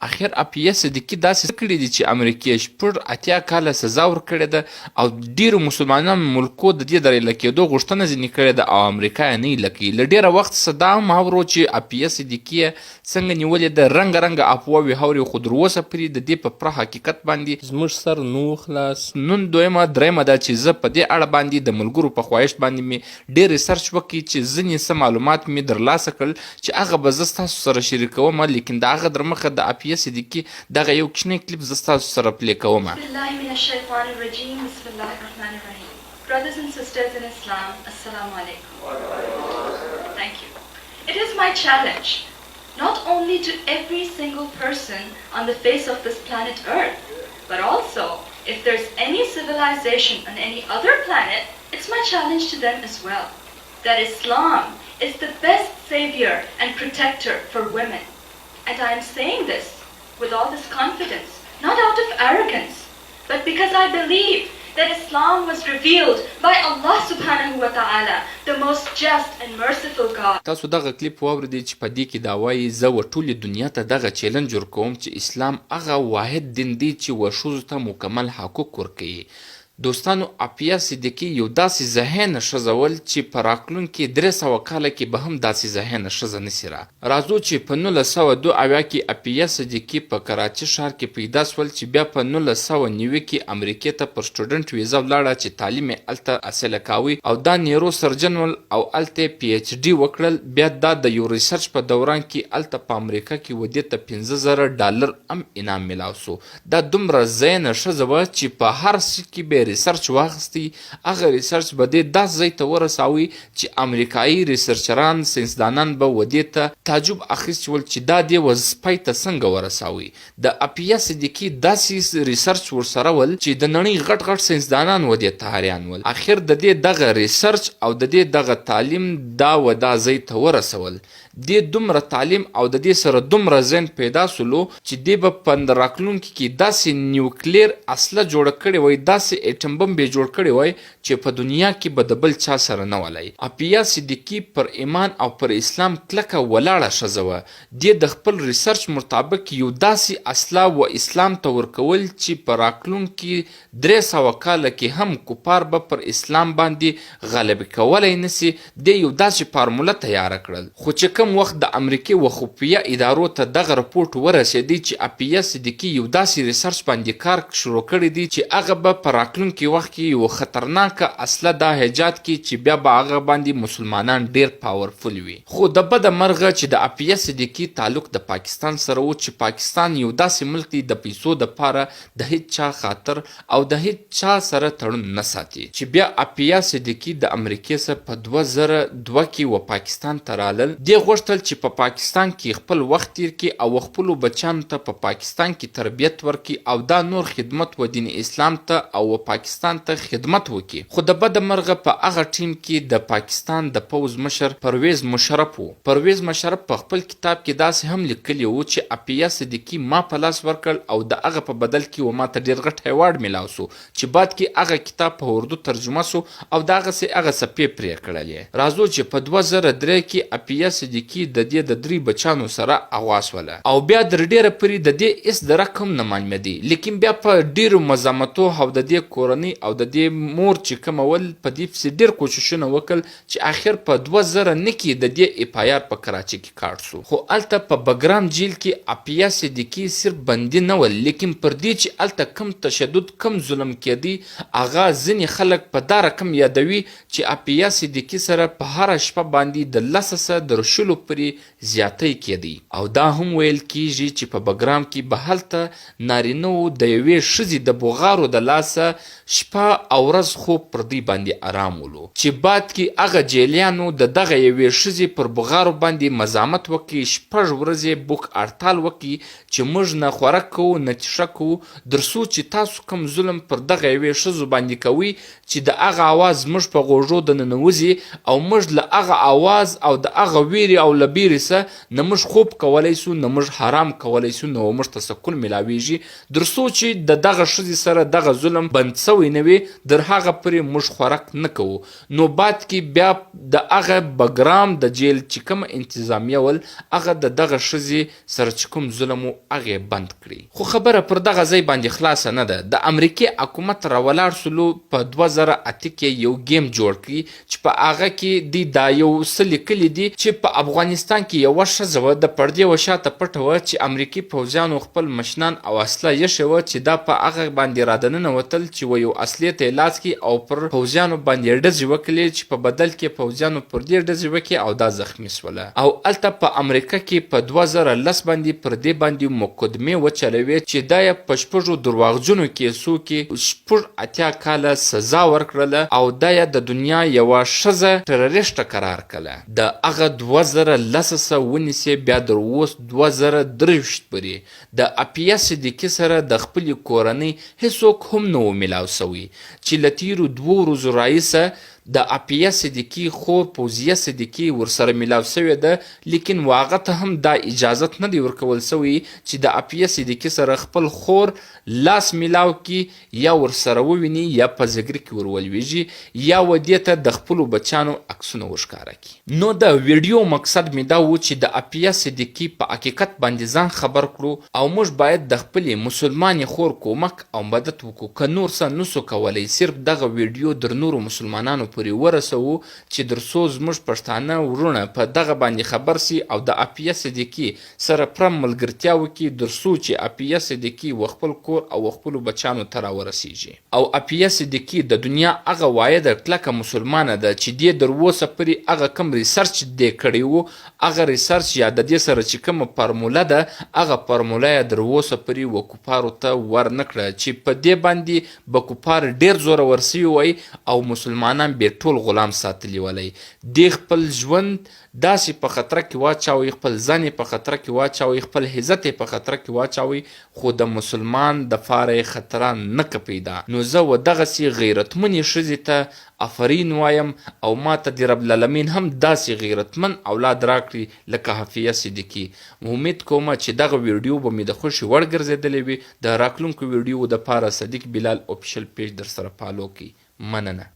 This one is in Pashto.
اخر اپیه صدیقي داسې کړي دي چې امریکې شپږ اتیا کاله سزا ورکړې ده او ډیرو مسلمانانو ملکو د دې د ریله کېدو غوښتنه ځینې کړې ده او امریکا یې نه یې لکوي. له ډیره وخت څخه دا هم اورو چې اپیه صدیقي څنګه نیولې ده، رنګه افواوې هورې، خو تر اوسه پورې د دې په پوره حقیقت باندې زموږ سر نو خلاص. نن درېیمه ده چې زه په دې اړه باندې د ملګرو په خواهش باندې مې ډېر ریسرچ وکړي چې ځینې څه معلومات مې ترلاسه کړل چې هغه به زه ستاسو سره شریکوم، لیکن د هغه در مخه د اپیه صدیقي دغه یو کوچنی کلیپ زه ستاسو سره پلی کوم. Brothers and sisters in Islam, Assalamu alaikum. Thank you. It is my challenge, not only to every single person on the face of this planet Earth, but also if there's any civilization on any other planet, it's my challenge to them as well, that Islam is the best savior and protector for women. And I am saying this with all this confidence, not out of arrogance, but because I believe that Islam was revealed by Allah subhanahu wa ta'ala, the most just and merciful God. تاسو دغه کلیپ واوریدئ چې په دې کې دا وایي زه و ټولې دنیا ته دغه چیلنج ورکوم چې اسلام هغه واحد دین دی چې و ښځو ته مکمل حقوق ورکوي. دوستانو اپیه صدیقي یو داسې ذهینه ښځه ول چې په راتلونکي 300 کاله کې به هم داسې ذهینه ښځه نسي راځو چې په 1902 کې اپیه صدیقي په کراچي ښار کې پیدا سول چې بیا په 1990 کې امریکې ته پر سټوډنټ ویزه ولاړه چې تعلیم یې هلته حاصله کاوه او دا نیرو سرجن ول او هلته پی ایچ ډي وکړل. بیا دا د یو ریسرچ په دوران کې هلته په امریکا کې ودې ته $15,000 هم انعام میلاو سو. دا دومره ذهینه ښځه وه چې په هر څه کې به ریسرچ واخستی، هغه ریسرچ به دې داسې ځای ته ورساوي چې امریکایي ریسرچران ساینسدانان به ودې ته تعجب اخیستی ول چې دا دې وظیفې ته څنګه ورساوي. د اپیه صدیقي داسې ریسرچ ورسره ول چې د نړۍ غټ ساینسدانان ودې ته حیران ول. اخر د دې دغه ریسرچ او د دې دغه تعلیم دا ځای ته ورسول. دې دومره تعلیم او د دې سره دومره ذهن پیدا سولو چې دې به په راتلونکي کې داسې نیوکلیر اصله جوړه کړې وای، داسې اټم بم به جوړ کړی وای چې په دنیا کې به د بل چا سره نه ولای. اپیه صدیقي پر ایمان او پر اسلام کلکه ولاړه ښځه وه. دې د خپل ریسرچ مطابق یو داسې اصله و اسلام ته ورکول چې په راتلونکي 300 کاله کې هم کفار به پر اسلام باندې غلبه کولی نسي. دې یو داسې فارموله تیاره کړل. خو چې کوم وخت د امریکې و خفیه ادارو ته دغه رپورټ ورسېدی چې اپیه صدیقي یو داسې ریسرچ باندې کار شروع کړی دی چې هغه به په راتلونکي وخت کې یو خطرناکه اصله دا ایجاد کړي چې بیا به هغه باندې مسلمانان ډیر پاورفل وي. خو د بده مرغه چې د اپیه صدیقي تعلق د پاکستان سره و چې پاکستان یو داسې ملک دی د پیسو دپاره د هیڅ چا خاطر او د هیڅ چا سره تړون نه ساتي، چې بیا اپیه صدیقي د امریکې سره په 2002 کې و پاکستان ته رالل. دې غوښتل چې په پاکستان کې خپل وخت تیر کړي او خپلو بچیانو ته په پاکستان کې تربیت ورکړي او دا نور خدمت و دین اسلام ته او پاکستان ته خدمت وکړي. خو د بده مرغه په هغه ټیم کې د پاکستان د پوز مشر پرویز مشرف و. پرویز مشرف په خپل کتاب کې داسې هم لیکلی و چې اپیه صدیقي ما په لاس ورکړل او د هغه په بدل کې و ما ته ډېر غټ ایوارډ میلاو سو چې بعد کې هغه کتاب په اردو ترجمه سو او د هغه څپې پرې کړلې. راځو چې په 2003 کې اپیه صدیقي د دې د 3 بچانو سره اغواس وله او بیا در ډیره پرې د دې اس د رقم نه معلومه دي، لیکن بیا په ډیرو مزامتو او د دې کورنۍ او د دې مور چې کوم ول په دې پسې ډیر کوششونه وکړل چې اخر په 2009 کې د دې اف آی آر په کراچي کې کاټ سو. خو الته په بګرام جیل کې اپیه صدیقي صرف بندي نه ول، لیکن پر دې چې الته کم تشدد کم ظلم کېدی هغه ځینې خلک په دا رقم یادوي چې اپیه صدیقي سره په هر شپه باندې د 10 درشلو پرې زیاتی کېدی او دا هم ویل کیږي چې په بګرام کې به هلته نارینه د یوې ښځې د بغارو د لاسه شپه او ورځ خوب پر دوی باندې آرام ولو، چې بعد کې هغه جیلیانو د دغه یوې ښځې پر بغارو باندې مزاحمت وکړي، 6 ورځې بوک هړتال وکړي چې موږ نه خوراک کوو نه څښاک کوو درڅو چې تاسو کوم ظلم پر دغه یوې ښځو باندې کوئ چې د هغه اواز موږ په غوږو د ننوځي او موږ له هغه اواز او د هغه ویرې لرې او له بیرې څه نه موږ خوب کولی سو، نه موږ حرام کولی سو، نه موږ ته سکون میلاویږي تر څو چې د دغه ښځې سره دغه ظلم بند سوی نه وي در هغه پورې موږ خوراک نه کوو. نو بعد کې بیا د هغه بګرام د جیل چې کوم انتظامیه ول هغه د دغه ښځې سره چې کوم ظلم و هغه بند کړي. خو خبره پر دغه ځای باندې خلاصه نه ده. د امریکې حکومت راولاړ سلو په 2008 کې یو گیم جوړ کړي چې په هغه کې دی دا یو څه لیکلي دي چې په افغانستان کې یوه ښځه وه د پردې و شاته پټه وه چې امریکي پوځیانو خپل مشنان او اسلحه ایښې وه چې دا په هغه باندې را دننه وتل چې و یو اصلي ته یې لاس کړي او پر پوځیانو باندې ډزې وکړي چې په بدل کې پوځیانو پر دې ډزې وکړي او دا زخمي سوله. او هلته په امریکا کې په 2010 باندې پر دې باندې مقدمې وچلوي چې دا یې په 6 درواغجنو کیسو کې 80 کاله سزا ورکړله او دا یې د دنیا یوه ښځه ټرریسټه قرار کړله. د هغه 2010 ونیسي بیا در اوس 2023 پورې د اپیا صدیقي سره د خپلې کورنۍ هیڅوک هم نه و میلاو سوی چې له تیرو 2 ورځو راهیسه د اپیا صدیقي خور فوزیه صدیقي ورسره میلاو سوې ده لیکن هغه ته هم دا اجازت نه دی ورکول سوی چې د اپیا صدیقي سره خپل خور لاس میلاو کړي یا ورسره وویني یا په ځګر کې ورولویږي یا ودې ته د خپلو بچیانو عکسونه وښکاره کړي. نو د ویډیو مقصد مې دا و چې د اپیا صدیقي په حقیقت باندې ځان خبر کړو او موږ باید د خپلې مسلمانې خور کومک او مدد وکړو. که نور څه نسو کولی صرف دغه ویډیو در نورو مسلمانانو پورې ورسوو چې در څو زموږ پښتانه ورونه په دغه باندې خبر سي او د اپیا صدیقي سره پوره ملګرتیا وکړي در څو چې اپیا صدیقي و خپل کور او خپلو بچیانو ته راورسیږي. او اپیا صدیقي د دنیا هغه واحده کلکه مسلمانه ده چې دې در اوسه پورې هغه کوم ریسرچ دې کړی و هغه ریسرچ یا د دې سره چې کومه فارموله ده هغه فارموله یې در اوسه پورې و کفارو ته ورنکړه چې په دې باندې به کفار ډېر زوره ورسوي وای او مسلمانان بې ټول غلام ساتلی ولی. دی خپل ژوند داسې په خطره کې واچوي، خپل ځان یې په خطره کې واچوي، خپل عزت یې په خطره کې واچوي خو د مسلمان دپاره یې خطره نه که پیدا. نو زه و دغسې غیرتمنې ښځې ته افرین وایم او ما ته د رب العالمین هم داسې غیرتمن اولاد راکړي لکه حفیه صدیقي. امید کوم چې دغه ویډیو به مې د خوښې وړ ګرځېدلی وي. د راتلونکو ویډیو دپاره صدیق بلال افیشل پیج در سره فالو کړئ. مننه.